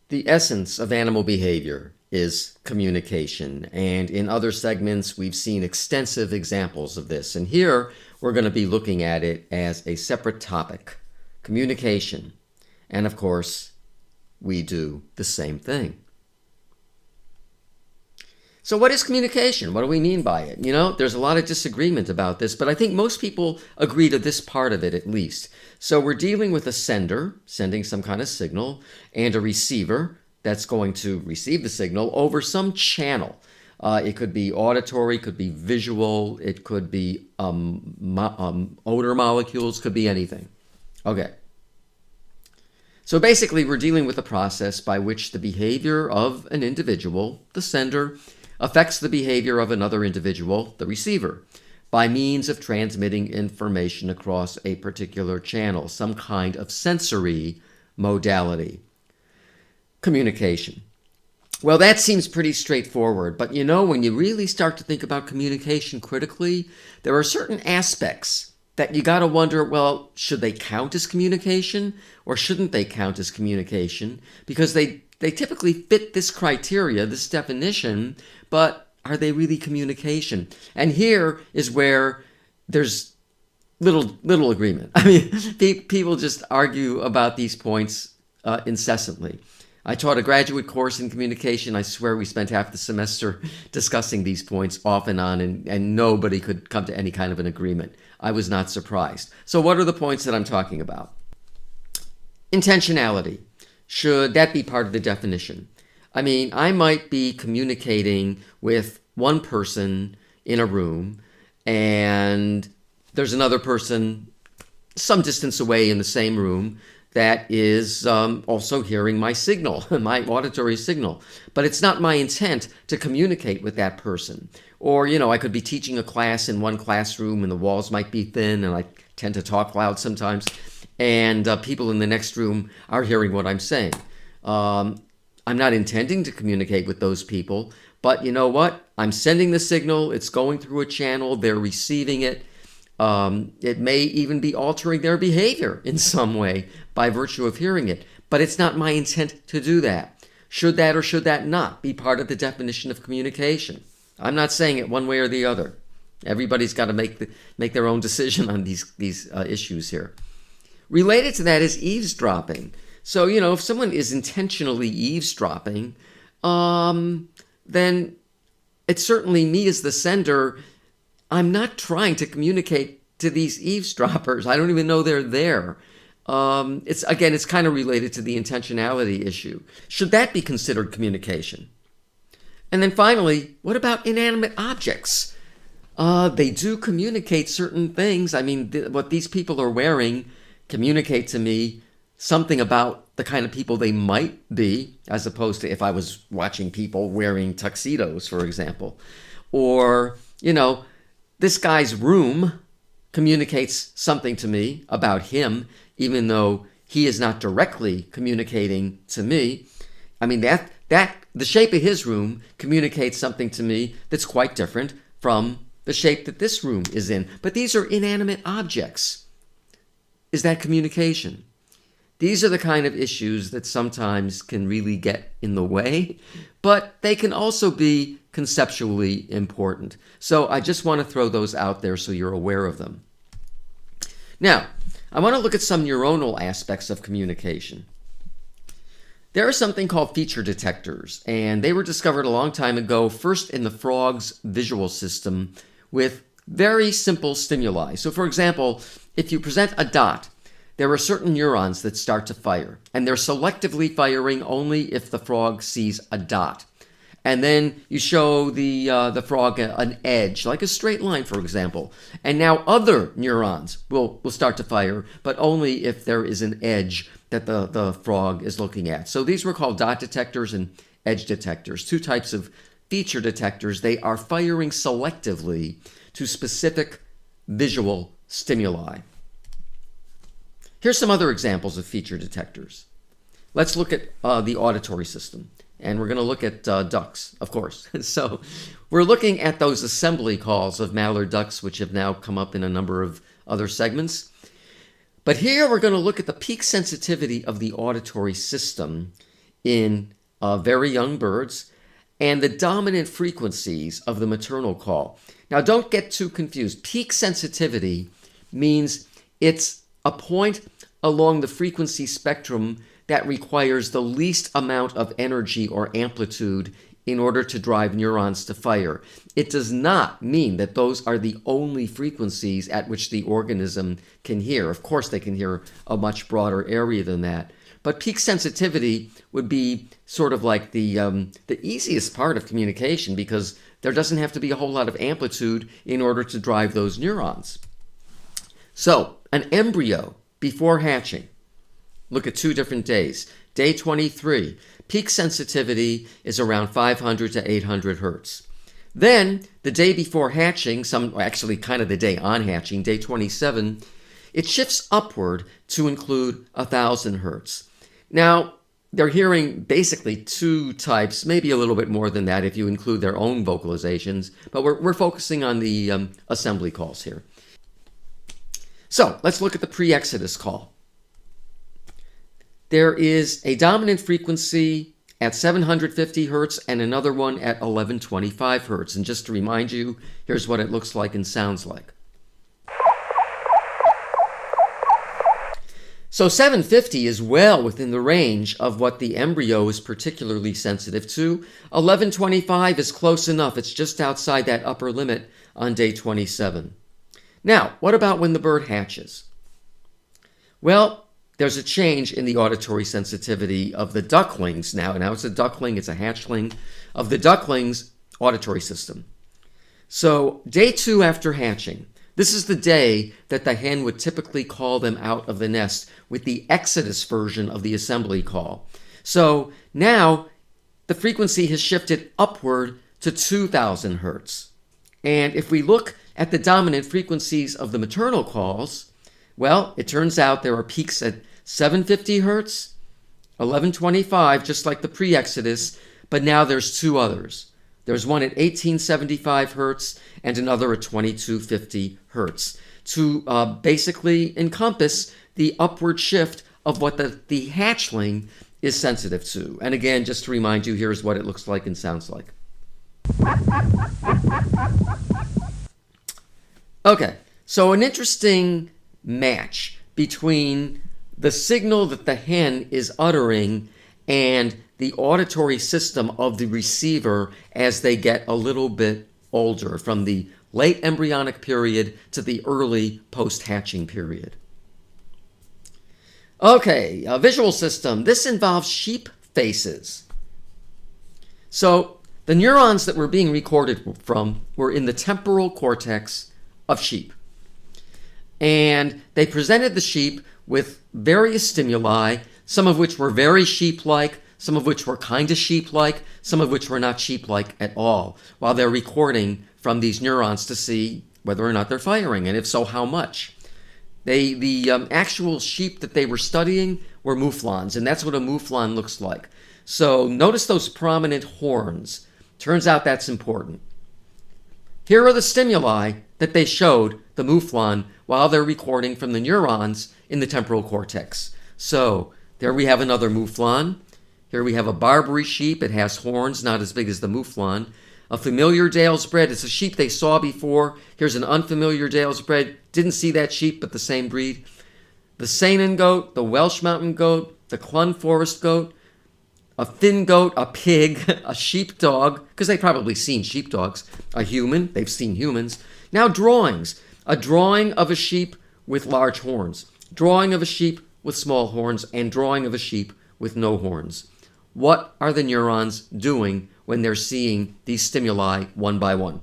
The essence of animal behavior is communication, and in other segments we've seen extensive examples of this, and here we're going to be looking at it as a separate topic, communication, and of course we do the same thing. So what is communication? What do we mean by it? There's a lot of disagreement about this, but I think most people agree to this part of it at least. So we're dealing with a sender, sending some kind of signal, and a receiver that's going to receive the signal over some channel. It could be auditory, could be visual, it could be odor molecules, could be anything. Okay. So basically we're dealing with a process by which the behavior of an individual, the sender, affects the behavior of another individual, the receiver, by means of transmitting information across a particular channel, some kind of sensory modality. Communication. Well, that seems pretty straightforward, but when you really start to think about communication critically, there are certain aspects that you got to wonder, well, should they count as communication or shouldn't they count as communication? Because they typically fit this criteria, this definition, but are they really communication? And here is where there's little agreement. I mean, people just argue about these points incessantly. I taught a graduate course in communication. I swear we spent half the semester discussing these points off and on, and nobody could come to any kind of an agreement. I was not surprised. So what are the points that I'm talking about? Intentionality. Should that be part of the definition? I mean, I might be communicating with one person in a room, and there's another person some distance away in the same room that is also hearing my signal, my auditory signal. But it's not my intent to communicate with that person. Or, I could be teaching a class in one classroom and the walls might be thin and I tend to talk loud sometimes. And people in the next room are hearing what I'm saying. I'm not intending to communicate with those people, but you know what? I'm sending the signal, it's going through a channel, they're receiving it. It may even be altering their behavior in some way by virtue of hearing it, but it's not my intent to do that. Should that or should that not be part of the definition of communication? I'm not saying it one way or the other. Everybody's got to make their own decision on these issues here. Related to that is eavesdropping. So, if someone is intentionally eavesdropping, then it's certainly me as the sender. I'm not trying to communicate to these eavesdroppers. I don't even know they're there. It's kind of related to the intentionality issue. Should that be considered communication? And then finally, what about inanimate objects? They do communicate certain things. I mean, what these people are wearing communicate to me something about the kind of people they might be, as opposed to if I was watching people wearing tuxedos, for example. Or, this guy's room communicates something to me about him, even though he is not directly communicating to me. I mean, the shape of his room communicates something to me that's quite different from the shape that this room is in. But these are inanimate objects. Is that communication? These are the kind of issues that sometimes can really get in the way, but they can also be conceptually important. So I just want to throw those out there so you're aware of them. Now, I want to look at some neuronal aspects of communication. There are something called feature detectors, and they were discovered a long time ago, first in the frog's visual system with very simple stimuli. So for example, if you present a dot, there are certain neurons that start to fire, and they're selectively firing only if the frog sees a dot. And then you show the frog an edge, like a straight line, for example. And now other neurons will start to fire, but only if there is an edge that the frog is looking at. So these were called dot detectors and edge detectors, two types of feature detectors. They are firing selectively to specific visual stimuli. Here's some other examples of feature detectors. Let's look at the auditory system. And we're going to look at ducks, of course. So we're looking at those assembly calls of mallard ducks, which have now come up in a number of other segments. But here we're going to look at the peak sensitivity of the auditory system in very young birds and the dominant frequencies of the maternal call. Now, don't get too confused. Peak sensitivity means it's a point along the frequency spectrum that requires the least amount of energy or amplitude in order to drive neurons to fire. It does not mean that those are the only frequencies at which the organism can hear. Of course, they can hear a much broader area than that. But peak sensitivity would be sort of like the easiest part of communication, because there doesn't have to be a whole lot of amplitude in order to drive those neurons. So, an embryo before hatching, look at 2 different days. Day 23, peak sensitivity is around 500 to 800 hertz. Then, the day before hatching, actually kind of the day on hatching, day 27, it shifts upward to include 1,000 hertz. Now, they're hearing basically 2 types, maybe a little bit more than that if you include their own vocalizations, but we're focusing on the assembly calls here. So, let's look at the pre-exodus call. There is a dominant frequency at 750 hertz and another one at 1125 hertz. And just to remind you, here's what it looks like and sounds like. So 750 is well within the range of what the embryo is particularly sensitive to. 1125 is close enough. It's just outside that upper limit on day 27. Now, what about when the bird hatches? Well, there's a change in the auditory sensitivity of the ducklings. Now it's a duckling, it's a hatchling, of the duckling's auditory system. So day 2 after hatching, this is the day that the hen would typically call them out of the nest with the exodus version of the assembly call. So now the frequency has shifted upward to 2,000 hertz. And if we look at the dominant frequencies of the maternal calls, well, it turns out there are peaks at 750 hertz, 1125, just like the pre-exodus, but now there's 2 others. There's one at 1875 hertz and another at 2250 hertz to basically encompass the upward shift of what the hatchling is sensitive to. And again, just to remind you, here's what it looks like and sounds like. Okay, so an interesting match between the signal that the hen is uttering and the auditory system of the receiver as they get a little bit older, from the late embryonic period to the early post-hatching period. Okay, a visual system. This involves sheep faces. So the neurons that were being recorded from were in the temporal cortex of sheep. And they presented the sheep with various stimuli, some of which were very sheep-like, some of which were kind of sheep-like, some of which were not sheep-like at all, while they're recording from these neurons to see whether or not they're firing, and if so, how much. The actual sheep that they were studying were mouflons, and that's what a mouflon looks like. So notice those prominent horns. Turns out that's important. Here are the stimuli that they showed the mouflon while they're recording from the neurons in the temporal cortex. So there we have another mouflon. Here we have a Barbary sheep. It has horns, not as big as the mouflon. A familiar Dale's bred. It's a sheep they saw before. Here's an unfamiliar Dale's bred. Didn't see that sheep, but the same breed. The Saanen goat, the Welsh mountain goat, the Clun forest goat, a Finn goat, a pig, a sheepdog, because they've probably seen sheepdogs, a human, they've seen humans. Now drawings. A drawing of a sheep with large horns, drawing of a sheep with small horns, and drawing of a sheep with no horns. What are the neurons doing when they're seeing these stimuli one by one?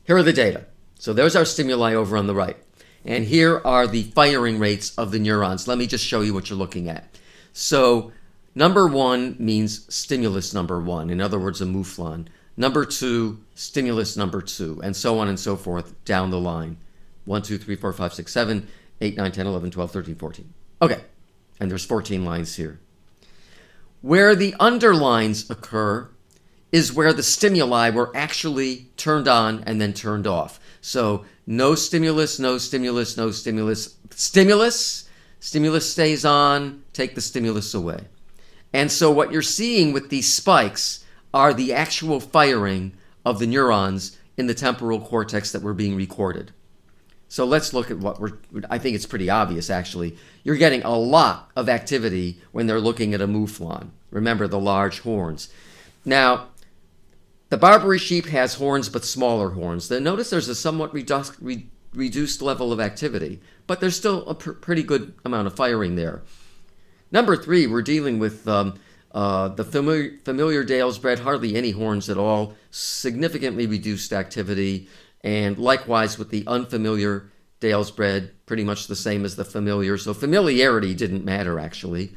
Here are the data. So there's our stimuli over on the right. And here are the firing rates of the neurons. Let me just show you what you're looking at. So number 1 means stimulus number 1, in other words, a mouflon. Number 2, stimulus number 2, and so on and so forth down the line. 1, 2, 3, 4, 5, 6, 7, 8, 9, 10, 11, 12, 13, 14. Okay, and there's 14 lines here. Where the underlines occur is where the stimuli were actually turned on and then turned off. So no stimulus, no stimulus, no stimulus, stimulus, Stimulus stays on, take the stimulus away. And so what you're seeing with these spikes are the actual firing of the neurons in the temporal cortex that were being recorded. So let's look at I think it's pretty obvious actually. You're getting a lot of activity when they're looking at a mouflon. Remember the large horns. Now, the Barbary sheep has horns but smaller horns. Notice there's a somewhat reduced level of activity, but there's still a pretty good amount of firing there. Number 3, we're dealing with the familiar Dale's bred, hardly any horns at all, significantly reduced activity, and likewise with the unfamiliar Dale's bred, pretty much the same as the familiar. So familiarity didn't matter actually.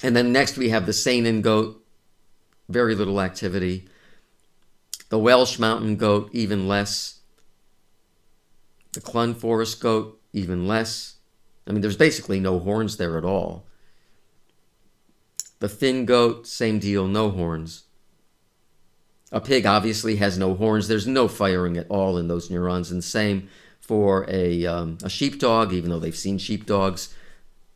And then next we have the Saanen goat, very little activity. The Welsh mountain goat, even less. The Clun forest goat, even less. I mean, there's basically no horns there at all. The Finn goat, same deal, no horns. A pig obviously has no horns. There's no firing at all in those neurons. And same for a sheepdog, even though they've seen sheepdogs.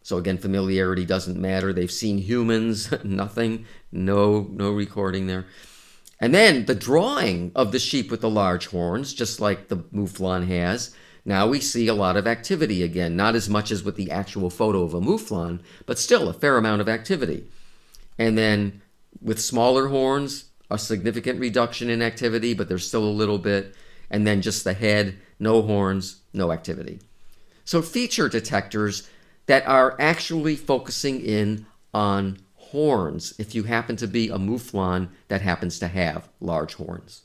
So again, familiarity doesn't matter. They've seen humans, nothing, no recording there. And then the drawing of the sheep with the large horns, just like the mouflon has, now we see a lot of activity again. Not as much as with the actual photo of a mouflon, but still a fair amount of activity. And then with smaller horns, a significant reduction in activity, but there's still a little bit. And then just the head, no horns, no activity. So feature detectors that are actually focusing in on horns, if you happen to be a mouflon that happens to have large horns.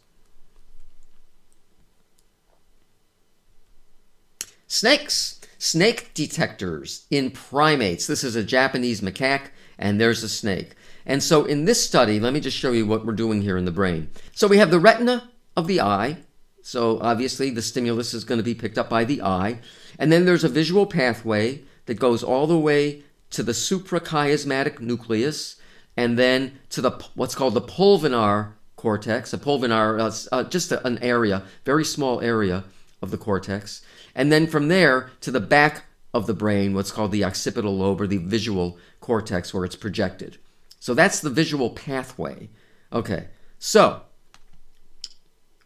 Snakes. Snake detectors in primates. This is a Japanese macaque, and there's a snake. And so in this study, let me just show you what we're doing here in the brain. So we have the retina of the eye. So obviously the stimulus is going to be picked up by the eye. And then there's a visual pathway that goes all the way to the suprachiasmatic nucleus and then to the what's called the pulvinar cortex. A pulvinar, just an area, very small area of the cortex. And then from there to the back of the brain, what's called the occipital lobe or the visual cortex where it's projected. So that's the visual pathway. Okay, so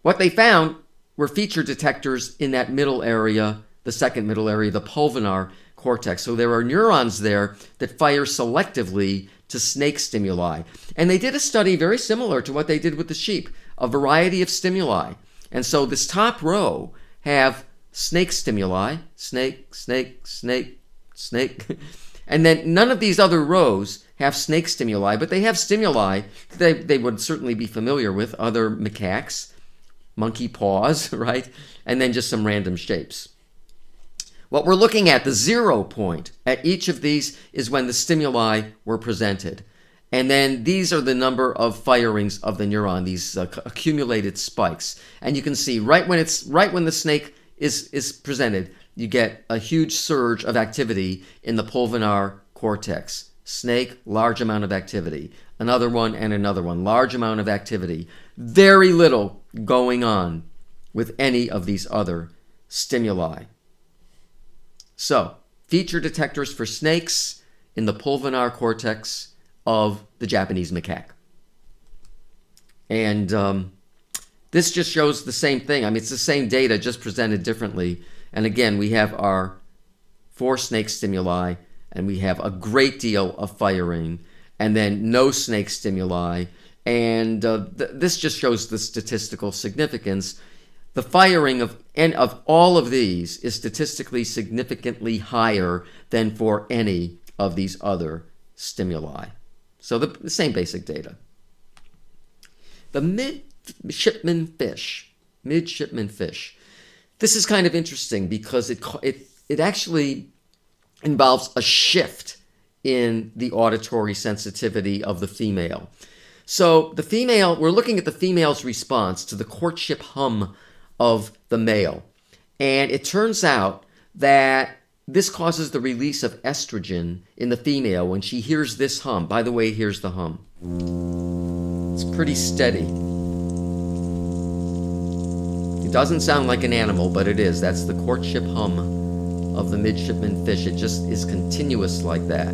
what they found were feature detectors in that middle area, the second middle area, the pulvinar cortex. So there are neurons there that fire selectively to snake stimuli. And they did a study very similar to what they did with the sheep, a variety of stimuli. And so this top row have snake stimuli, snake, snake, snake, snake. And then none of these other rows have snake stimuli, but they have stimuli they would certainly be familiar with, other macaques, monkey paws, right? And then just some random shapes. What we're looking at, the 0 point at each of these is when the stimuli were presented. And then these are the number of firings of the neuron, these accumulated spikes. And you can see right when the snake is presented, you get a huge surge of activity in the pulvinar cortex. Snake, large amount of activity. Another one and another one, large amount of activity. Very little going on with any of these other stimuli. So, feature detectors for snakes in the pulvinar cortex of the Japanese macaque. And this just shows the same thing. I mean, it's the same data, just presented differently. And again, we have our 4 snake stimuli, and we have a great deal of firing, and then no snake stimuli. And this just shows the statistical significance. The firing of all of these is statistically significantly higher than for any of these other stimuli. So the same basic data. The midshipman fish. This is kind of interesting because it actually involves a shift in the auditory sensitivity of the female. So the female, we're looking at the female's response to the courtship hum of the male. And it turns out that this causes the release of estrogen in the female when she hears this hum. By the way, here's the hum. It's pretty steady. It doesn't sound like an animal, but it is. That's the courtship hum of the midshipman fish. It just is continuous like that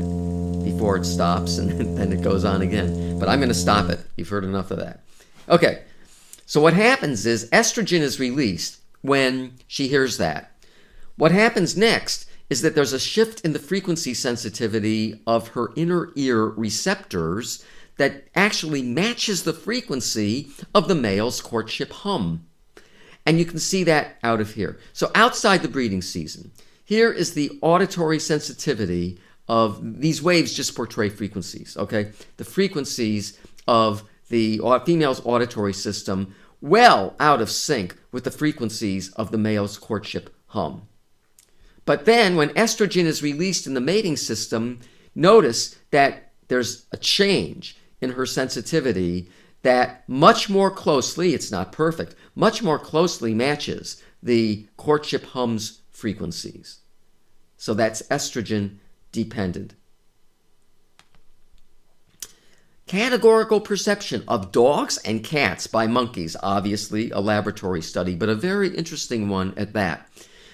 before it stops, and then it goes on again. But I'm going to stop it. You've heard enough of that. Okay, so what happens is estrogen is released when she hears that. What happens next is that there's a shift in the frequency sensitivity of her inner ear receptors that actually matches the frequency of the male's courtship hum. And you can see that out of here. So outside the breeding season, here is the auditory sensitivity of these waves. Just portray frequencies, okay? The frequencies of the female's auditory system well out of sync with the frequencies of the male's courtship hum. But then when estrogen is released in the mating system, notice that there's a change in her sensitivity that much more closely, it's not perfect, much more closely matches the courtship hum's frequencies. So that's estrogen dependent. Categorical perception of dogs and cats by monkeys, obviously a laboratory study, but a very interesting one at that.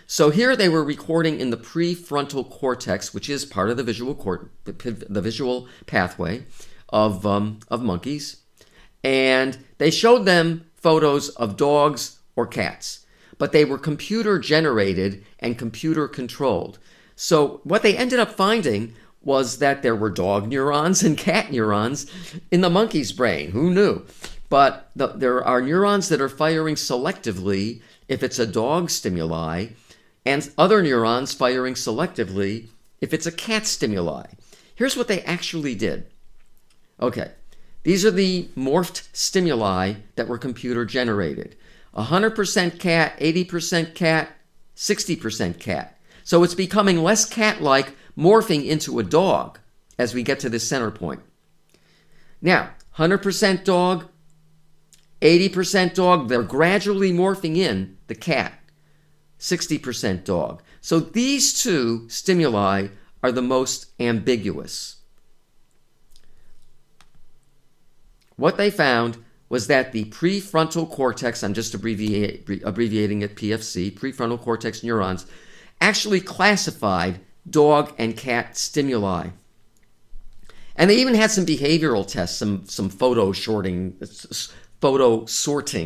So here they were recording in the prefrontal cortex, which is part of the visual pathway of monkeys, and they showed them photos of dogs or cats, but they were computer generated and computer controlled. So what they ended up finding was that there were dog neurons and cat neurons in the monkey's brain. Who knew? But there are neurons that are firing selectively if it's a dog stimuli, and other neurons firing selectively if it's a cat stimuli. Here's what they actually did. Okay, these are the morphed stimuli that were computer generated. 100% cat, 80% cat, 60% cat. So it's becoming less cat-like, morphing into a dog as we get to this center point. Now, 100% dog, 80% dog, they're gradually morphing in the cat. 60% dog. So these two stimuli are the most ambiguous. What they found was that the prefrontal cortex, I'm just abbreviating it PFC, prefrontal cortex neurons, actually classified dog and cat stimuli. And they even had some behavioral tests, some photo sorting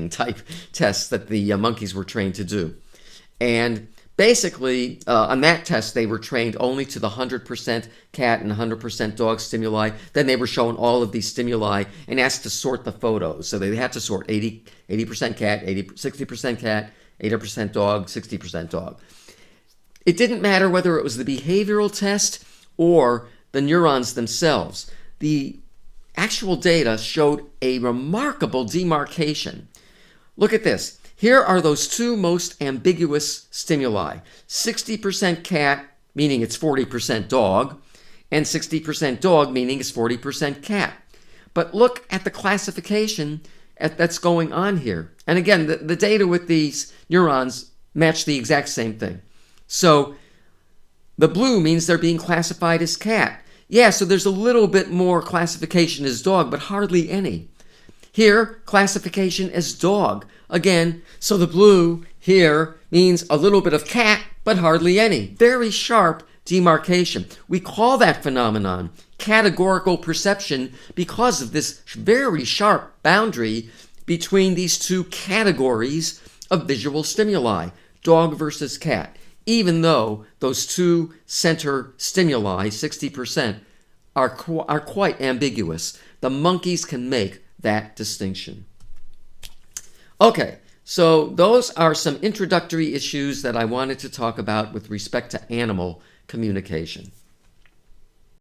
type tests that the monkeys were trained to do. And basically, on that test, they were trained only to the 100% cat and 100% dog stimuli. Then they were shown all of these stimuli and asked to sort the photos. So they had to sort 80% cat, 60% cat, 80% dog, 60% dog. It didn't matter whether it was the behavioral test or the neurons themselves. The actual data showed a remarkable demarcation. Look at this. Here are those two most ambiguous stimuli. 60% cat, meaning it's 40% dog, and 60% dog, meaning it's 40% cat. But look at the classification that's going on here. And again, the data with these neurons match the exact same thing. So the blue means they're being classified as cat. Yeah, so there's a little bit more classification as dog, but hardly any. Here, classification as dog. Again, so the blue here means a little bit of cat, but hardly any. Very sharp demarcation. We call that phenomenon categorical perception because of this very sharp boundary between these two categories of visual stimuli, dog versus cat, even though those two center stimuli, 60%, are quite ambiguous. The monkeys can make that distinction. Okay, so those are some introductory issues that I wanted to talk about with respect to animal communication.